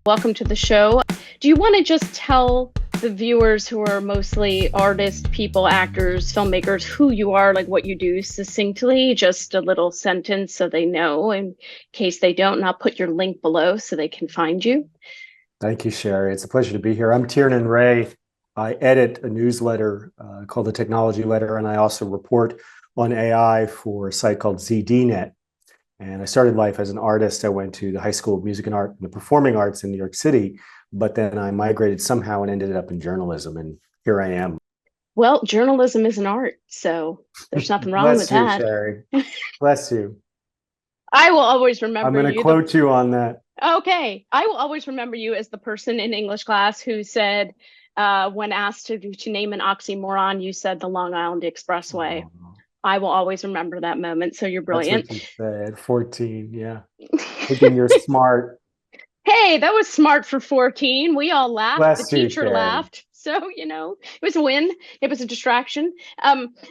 Welcome to the show. Do you want to just tell the viewers who are mostly artists, people, actors, filmmakers, who you are, like what you do succinctly, just a little sentence so they know in case they don't, and I'll put your link below so they can find you. Thank you, Sherry. It's a pleasure to be here. I'm Tiernan Ray. I edit a newsletter called the Technology Letter, and I also report on AI for a site called ZDNet. And I started life as an artist. I went to the High School of Music and Art and the Performing Arts in New York City, but then I migrated somehow and ended up in journalism, and here I am. Well, journalism is an art, so there's nothing wrong with Bless you, that. Sherry. Bless you. I will always I'm remember going to you. quote you on that. Okay, I will always remember you as the person in English class who said, when asked to name an oxymoron, you said the Long Island Expressway. Oh, I will always remember that moment. So you're that's brilliant. what you said. 14, yeah. Thinking you're smart. Hey, that was smart for 14. We all laughed. The Bless you, teacher Sherry. laughed. So, it was a win. It was a distraction.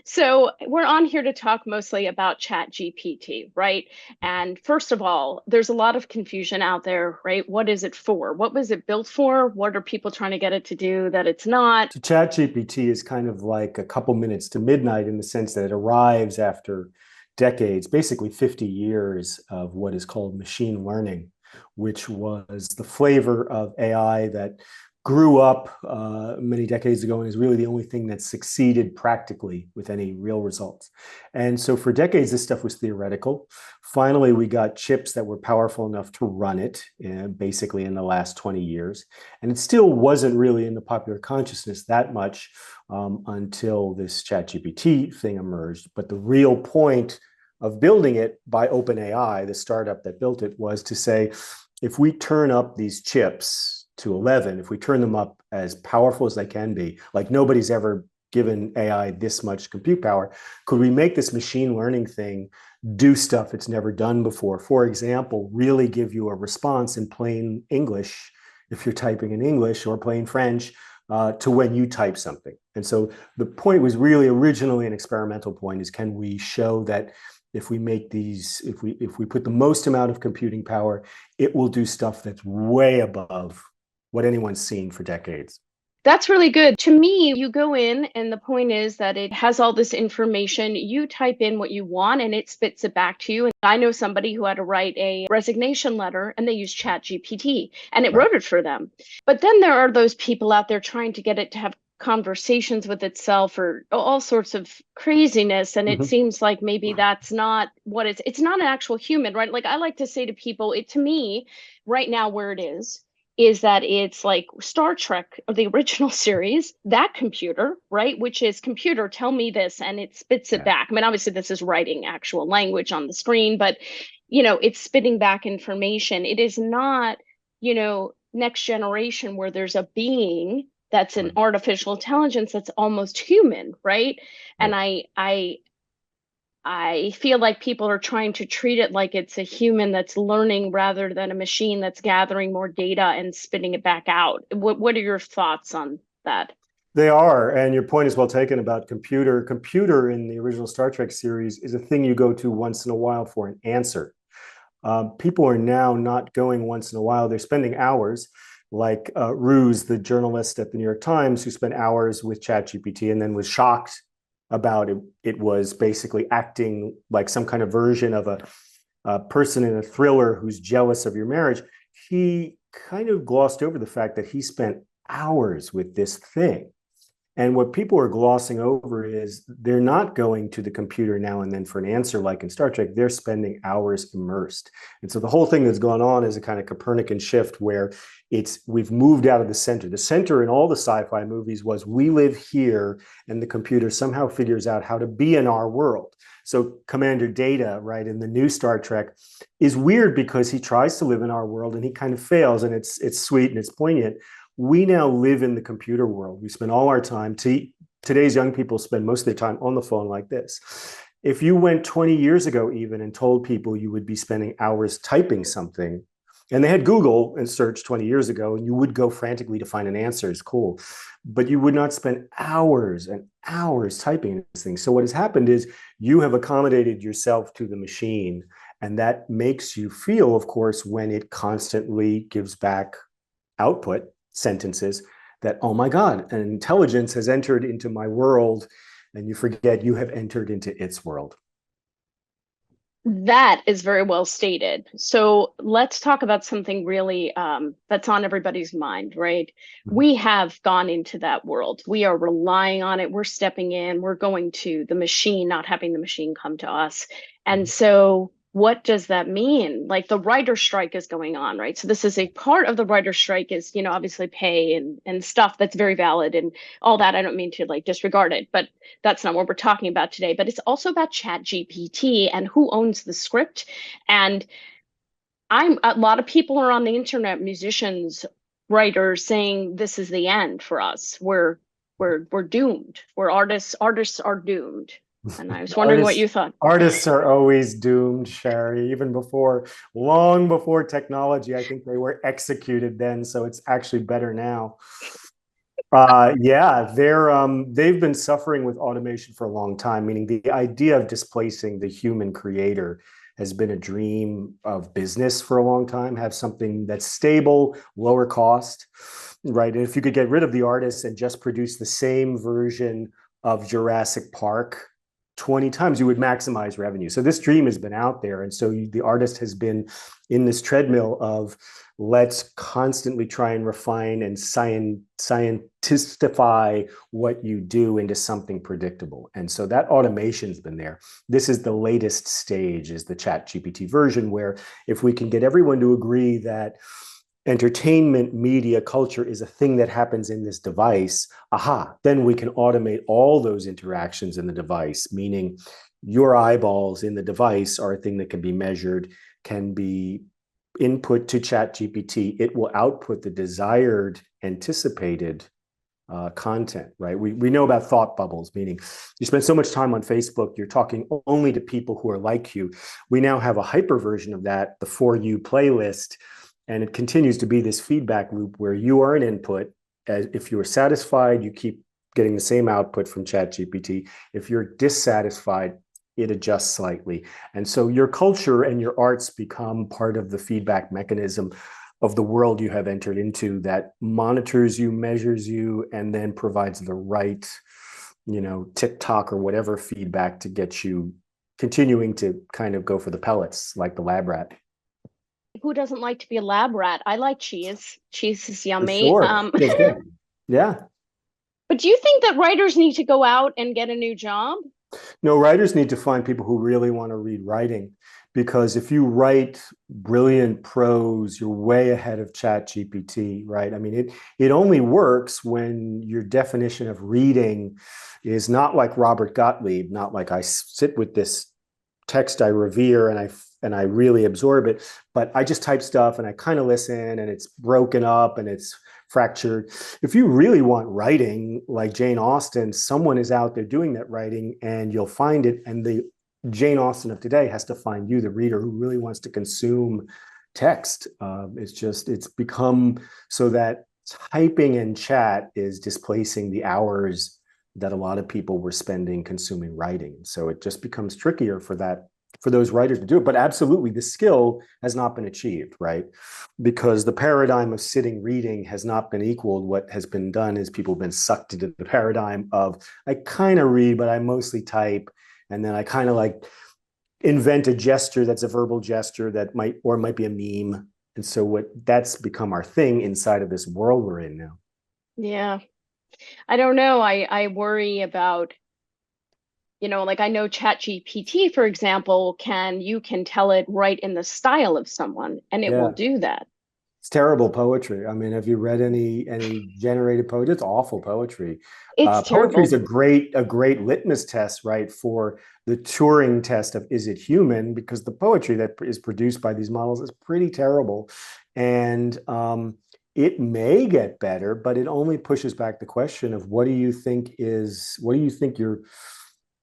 So we're on here to talk mostly about ChatGPT, right? And first of all, there's a lot of confusion out there, right? What is it for? What was it built for? What are people trying to get it to do that it's not? So ChatGPT is kind of like a couple minutes to midnight in the sense that it arrives after decades, basically 50 years of what is called machine learning, which was the flavor of AI that grew up many decades ago and is really the only thing that succeeded practically with any real results. And so for decades, this stuff was theoretical. Finally, we got chips that were powerful enough to run it, basically in the last 20 years. And it still wasn't really in the popular consciousness that much until this ChatGPT thing emerged. But the real point of building it by OpenAI, the startup that built it, was to say, if we turn up these chips to 11, if we turn them up as powerful as they can be, like nobody's ever given AI this much compute power, could we make this machine learning thing do stuff it's never done before? For example, really give you a response in plain English if you're typing in English, or plain French, to when you type something. And so the point was really originally an experimental point: is can we show that if we make these, if we put the most amount of computing power, it will do stuff that's way above what anyone's seen for decades. That's really good. To me, you go in, and the point is that it has all this information. You type in what you want and it spits it back to you. And I know somebody who had to write a resignation letter and they used ChatGPT and it Right. wrote it for them. But then there are those people out there trying to get it to have conversations with itself or all sorts of craziness. And it Mm-hmm. seems like maybe that's not what it's not an actual human, right? Like I like to say to people, it to me, right now where it is that it's like Star Trek, the original series, that computer, right? Which is computer, tell me this, and it spits it Yeah. back. I mean, obviously, this is writing actual language on the screen, but it's spitting back information. It is not, next generation where there's a being that's an Right. artificial intelligence that's almost human, right? And Right. I feel like people are trying to treat it like it's a human that's learning rather than a machine that's gathering more data and spitting it back out. What are your thoughts on that? They are, and your point is well taken about computer. Computer in the original Star Trek series is a thing you go to once in a while for an answer. People are now not going once in a while; they're spending hours, like Ruse, the journalist at the New York Times, who spent hours with ChatGPT and then was shocked about it. It was basically acting like some kind of version of a person in a thriller who's jealous of your marriage. He kind of glossed over the fact that he spent hours with this thing. And what people are glossing over is they're not going to the computer now and then for an answer like in Star Trek. They're spending hours immersed. And so the whole thing that's gone on is a kind of Copernican shift where we've moved out of the center. The center in all the sci-fi movies was we live here and the computer somehow figures out how to be in our world. So Commander Data, right, in the new Star Trek is weird because he tries to live in our world and he kind of fails, and it's sweet and it's poignant. We now live in the computer world. We spend all our time, today's young people spend most of their time on the phone like this. If you went 20 years ago even and told people you would be spending hours typing something, and they had Google and search 20 years ago, and you would go frantically to find an answer, it's cool. But you would not spend hours and hours typing this thing. So what has happened is you have accommodated yourself to the machine, and that makes you feel, of course, when it constantly gives back output sentences that, oh my God, an intelligence has entered into my world, and you forget you have entered into its world. That is very well stated. So let's talk about something really that's on everybody's mind, right? We have gone into that world. We are relying on it. We're stepping in. We're going to the machine, not having the machine come to us. And so, what does that mean? Like the writer strike is going on, right? So this is a part of the writer strike is, obviously pay and stuff that's very valid and all that. I don't mean to like disregard it, but that's not what we're talking about today. But it's also about Chat GPT and who owns the script. And a lot of people are on the internet, musicians, writers, saying this is the end for us. We're doomed. We're artists are doomed. And I was wondering what Artists, you thought. artists are always doomed, Sherry, even long before technology. I think they were executed then, so it's actually better now. Yeah, they've been suffering with automation for a long time, meaning the idea of displacing the human creator has been a dream of business for a long time. Have something that's stable, lower cost, right? And if you could get rid of the artists and just produce the same version of Jurassic Park 20 times, you would maximize revenue. So this dream has been out there. And so the artist has been in this treadmill of let's constantly try and refine and scientistify what you do into something predictable. And so that automation's been there. This is the latest stage, is the ChatGPT version, where if we can get everyone to agree that entertainment, media, culture is a thing that happens in this device, then we can automate all those interactions in the device, meaning your eyeballs in the device are a thing that can be measured, can be input to ChatGPT. It will output the desired, anticipated content, right? We know about thought bubbles, meaning you spend so much time on Facebook, you're talking only to people who are like you. We now have a hyper version of that, the For You playlist, and it continues to be this feedback loop where you are an input. If you are satisfied, you keep getting the same output from ChatGPT. If you're dissatisfied, it adjusts slightly. And so your culture and your arts become part of the feedback mechanism of the world you have entered into that monitors you, measures you, and then provides the right, TikTok or whatever feedback to get you continuing to kind of go for the pellets like the lab rat. Who doesn't like to be a lab rat? I like cheese. Cheese is For yummy. sure. Feels good. Yeah. But do you think that writers need to go out and get a new job? No, writers need to find people who really want to read writing, because if you write brilliant prose, you're way ahead of ChatGPT, right? I mean, it only works when your definition of reading is not like Robert Gottlieb, not like I sit with this text I revere and I really absorb it, but I just type stuff and I kind of listen and it's broken up and it's fractured. If you really want writing like Jane Austen, someone is out there doing that writing and you'll find it. And the Jane Austen of today has to find you, the reader, who really wants to consume text. It's become so that typing and chat is displacing the hours that a lot of people were spending consuming writing. So it just becomes trickier for those writers to do it. But absolutely, the skill has not been achieved, right? Because the paradigm of sitting reading has not been equaled. What has been done is people have been sucked into the paradigm of, I kind of read, but I mostly type. And then I kind of like invent a gesture that's a verbal gesture that might be a meme. And so that's become our thing inside of this world we're in now. Yeah. I don't know. I worry about, like I know ChatGPT, for example, you can tell it write in the style of someone and it will Yeah. do that. It's terrible poetry. I mean, have you read any generated poetry? It's awful poetry. It's Poetry is terrible. a great litmus test, right, for the Turing test of is it human? Because the poetry that is produced by these models is pretty terrible, and it may get better, but it only pushes back the question of what do you think you're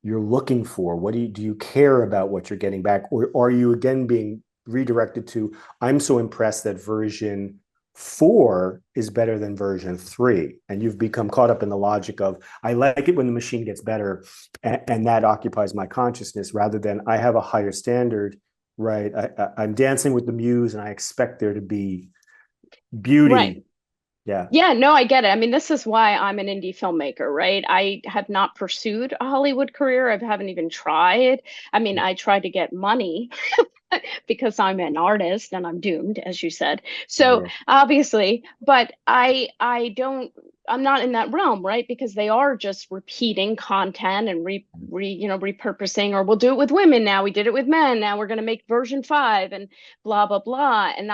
looking for? What do you care about what you're getting back, or are you again being redirected to, I'm so impressed that version 4 is better than version 3. And you've become caught up in the logic of, I like it when the machine gets better, and that occupies my consciousness, rather than I have a higher standard, right? I'm dancing with the muse and I expect there to be Right. beauty. Yeah. Yeah, no, I get it. I mean, this is why I'm an indie filmmaker, right? I have not pursued a Hollywood career. I haven't even tried. I mean, I tried to get money because I'm an artist and I'm doomed, as you said. So Yeah. obviously, but I don't, I'm not in that realm, right? Because they are just repeating content and repurposing, or we'll do it with women now. We did it with men. Now we're going to make version 5 and blah blah blah. And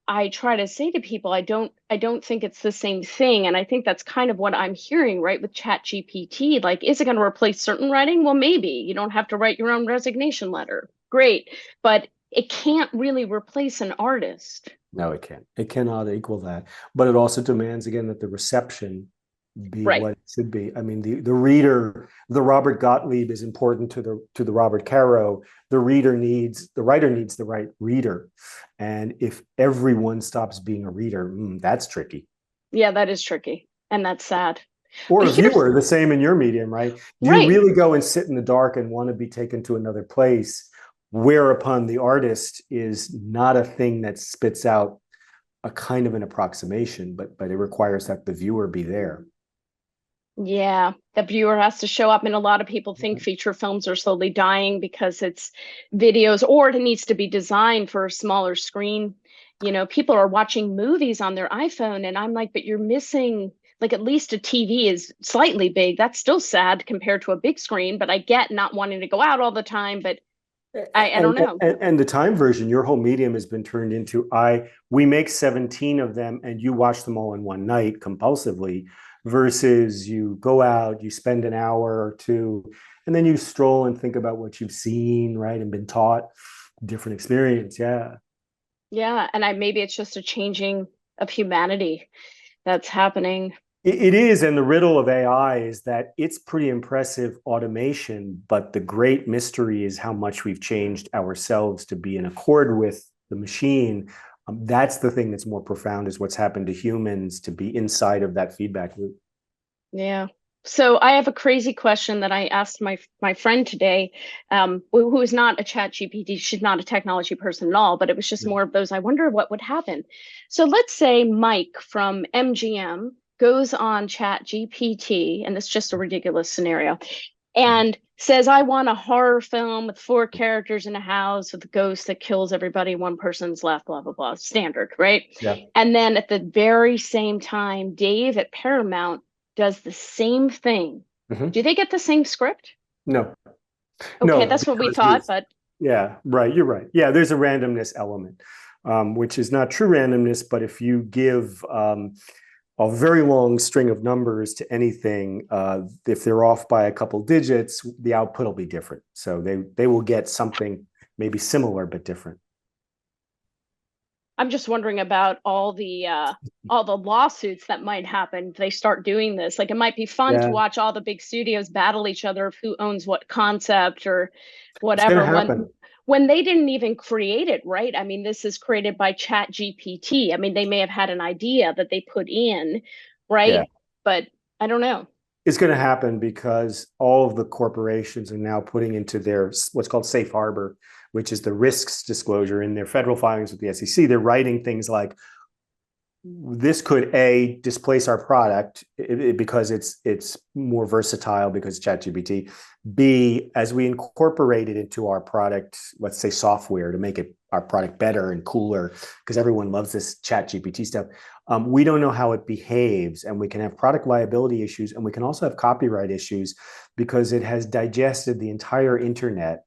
I try to say to people, I don't think it's the same thing. And I think that's kind of what I'm hearing, right, with Chat GPT. Like, is it going to replace certain writing? Well, maybe. You don't have to write your own resignation letter. Great. But it can't really replace an artist. No, it can't. It cannot equal that. But it also demands again that the reception be Right. what it should be. I mean, the reader, the Robert Gottlieb is important to the Robert Caro. The writer needs the right reader. And if everyone stops being a reader, that's tricky. Yeah, that is tricky. And that's sad. Or But a here's viewer, the same in your medium, right? Do you right. really go and sit in the dark and want to be taken to another place? Whereupon the artist is not a thing that spits out a kind of an approximation, but it requires that the viewer be there. Yeah, the viewer has to show up. And a lot of people think feature films are slowly dying because it's videos, or it needs to be designed for a smaller screen. People are watching movies on their iPhone, and I'm like, but you're missing, like, at least a TV is slightly big. That's still sad compared to a big screen, but I get not wanting to go out all the time, but I don't know. And the time version, your whole medium has been turned into we make 17 of them and you watch them all in one night compulsively, versus you go out, you spend an hour or two, and then you stroll and think about what you've seen, right? And been taught. Different experience. Yeah. Yeah, and maybe it's just a changing of humanity that's happening. It is, and the riddle of AI is that it's pretty impressive automation, but the great mystery is how much we've changed ourselves to be in accord with the machine. That's the thing that's more profound, is what's happened to humans to be inside of that feedback loop. Yeah. So I have a crazy question that I asked my friend today, who is not a Chat GPT. She's not a technology person at all, but it was just more of those, I wonder what would happen. So let's say Mike from MGM goes on Chat GPT, and it's just a ridiculous scenario, and says, I want a horror film with 4 characters in a house with a ghost that kills everybody. One person's left, blah, blah, blah. Standard, right? Yeah. And then at the very same time, Dave at Paramount does the same thing. Mm-hmm. Do they get the same script? No, Okay, no, that's what we because thought, but yeah, right. You're right. Yeah, there's a randomness element, which is not true randomness, but if you give a very long string of numbers to anything, if they're off by a couple digits, the output will be different. So they will get something maybe similar but different. I'm just wondering about all the lawsuits that might happen if they start doing this. Like, it might be fun to Yeah, watch all the big studios battle each other of who owns what concept or it's going to whatever, happen. when they didn't even create it, right? I mean, this is created by Chat GPT. I mean, they may have had an idea that they put in, Yeah. right? But I don't know. It's going to happen because all of the corporations are now putting into their what's called safe harbor, which is the risks disclosure in their federal filings with the SEC. They're writing things like, this could displace our product because it's more versatile because ChatGPT. B, as we incorporate it into our product, let's say software, to make our product better and cooler, because everyone loves this ChatGPT stuff. We don't know how it behaves, and we can have product liability issues, and we can also have copyright issues because it has digested the entire internet.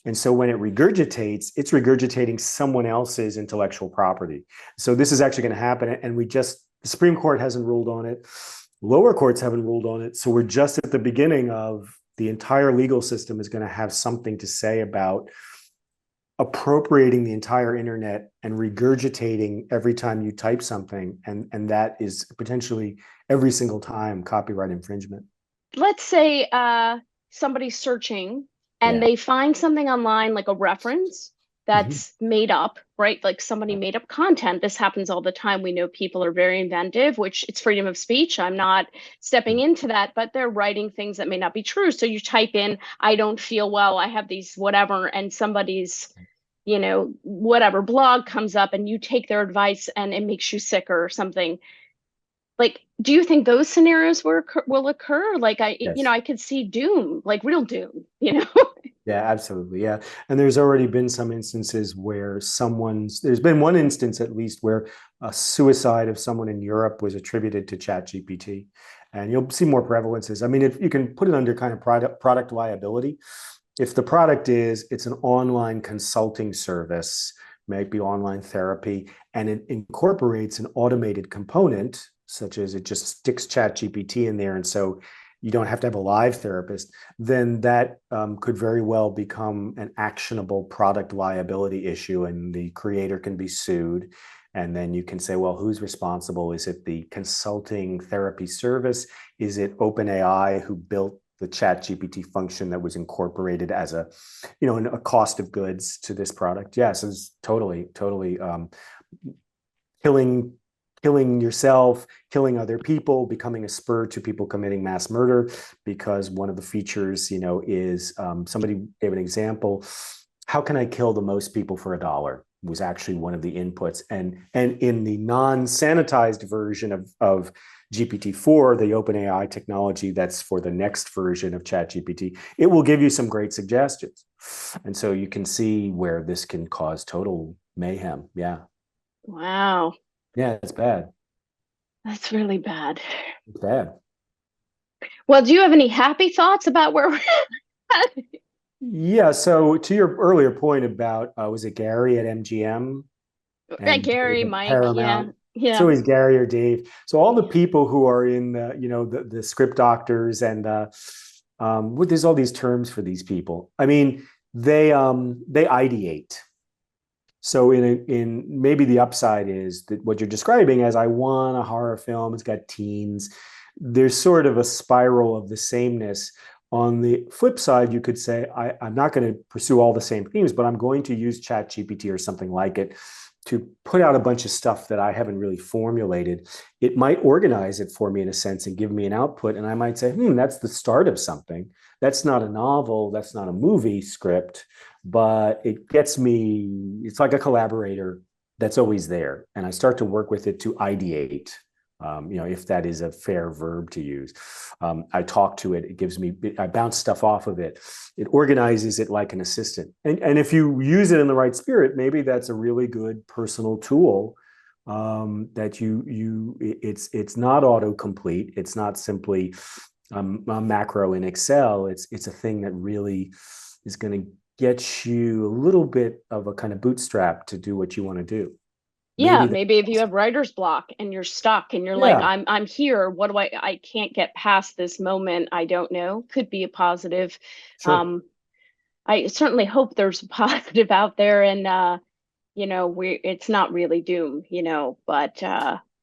And so when it regurgitates, it's regurgitating someone else's intellectual property. So this is actually going to happen. And the Supreme Court hasn't ruled on it. Lower courts haven't ruled on it. So we're just at the beginning of the entire legal system is going to have something to say about appropriating the entire internet and regurgitating every time you type something. And that is potentially every single time copyright infringement. Let's say somebody's searching and Yeah. they find something online, like a reference Mm-hmm. that's made up, right? Like somebody made up content. This happens all the time. We know people are very inventive, which it's freedom of speech. I'm not stepping into that, but they're writing things that may not be true. So you type in, I don't feel well, I have these whatever, and somebody's, whatever blog comes up and you take their advice and it makes you sicker or something. Like, do you think those scenarios will occur? Like, Yes. I could see doom, like real doom, Yeah, absolutely. Yeah. And there's already been some instances where there's been one instance at least where a suicide of someone in Europe was attributed to ChatGPT. And you'll see more prevalences. I mean, if you can put it under kind of product liability, if the product it's an online consulting service, maybe online therapy, and it incorporates an automated component, such as it just sticks ChatGPT in there. And so you don't have to have a live therapist, then that could very well become an actionable product liability issue, and the creator can be sued. And then you can say, well, who's responsible? Is it the consulting therapy service? Is it OpenAI who built the ChatGPT function that was incorporated as a cost of goods to this product? Yes, it's totally killing yourself, killing other people, becoming a spur to people committing mass murder, because one of the features, is somebody gave an example. How can I kill the most people for $1? Was actually one of the inputs. And in the non-sanitized version of GPT-4, the OpenAI technology that's for the next version of ChatGPT, it will give you some great suggestions. And so you can see where this can cause total mayhem. Yeah. Wow, Yeah, it's bad. that's really bad. It's bad. Well, do you have any happy thoughts about where we're at? Yeah. So to your earlier point about, was it Gary at MGM and Dave Gary, at Mike, yeah, Paramount? It's yeah. always Gary or Dave. So all the people who are in the script doctors and there's all these terms for these people. I mean, they ideate. So in maybe the upside is that what you're describing as, I want a horror film, it's got teens. There's sort of a spiral of the sameness. On the flip side, you could say, I'm not going to pursue all the same themes, but I'm going to use ChatGPT or something like it to put out a bunch of stuff that I haven't really formulated. It might organize it for me in a sense and give me an output. And I might say, that's the start of something. That's not a novel. That's not a movie script, but it gets me, it's like a collaborator that's always there. And I start to work with it to ideate, if that is a fair verb to use. I talk to it, it gives me, I bounce stuff off of it. It organizes it like an assistant. And if you use it in the right spirit, maybe that's a really good personal tool, that it's not autocomplete. It's not simply a macro in Excel. It's a thing that really is going to get you a little bit of a kind of bootstrap to do what you want to do. Yeah, Maybe maybe if you have writer's block and you're stuck and you're like, yeah, I'm here, what do I can't get past this moment, I don't know, could be a positive. sure. Um, I certainly hope there's a positive out there, and it's not really doom, but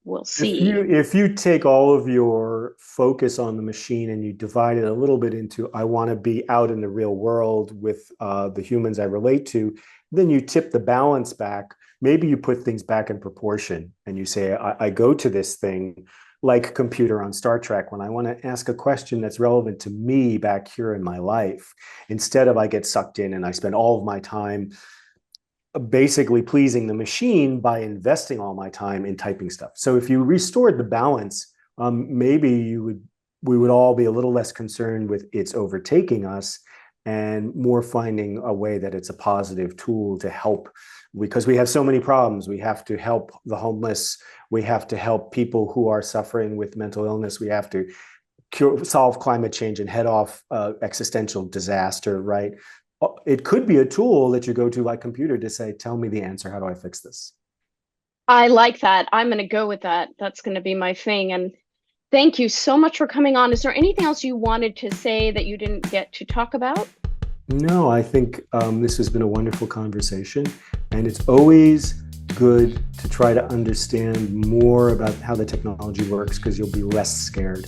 we'll see. If you take all of your focus on the machine and you divide it a little bit into, I want to be out in the real world with the humans I relate to, then you tip the balance back. Maybe you put things back in proportion and you say, I go to this thing like computer on Star Trek when I want to ask a question that's relevant to me back here in my life. Instead of, I get sucked in and I spend all of my time basically pleasing the machine by investing all my time in typing stuff. So if you restored the balance, maybe we would all be a little less concerned with it's overtaking us and more finding a way that it's a positive tool to help, because we have so many problems. We have to help the homeless. We have to help people who are suffering with mental illness. We have to solve climate change and head off existential disaster, right? It could be a tool that you go to like computer to say, tell me the answer. How do I fix this? I like that. I'm going to go with that. That's going to be my thing. And thank you so much for coming on. Is there anything else you wanted to say that you didn't get to talk about? No, I think this has been a wonderful conversation, and it's always good to try to understand more about how the technology works because you'll be less scared.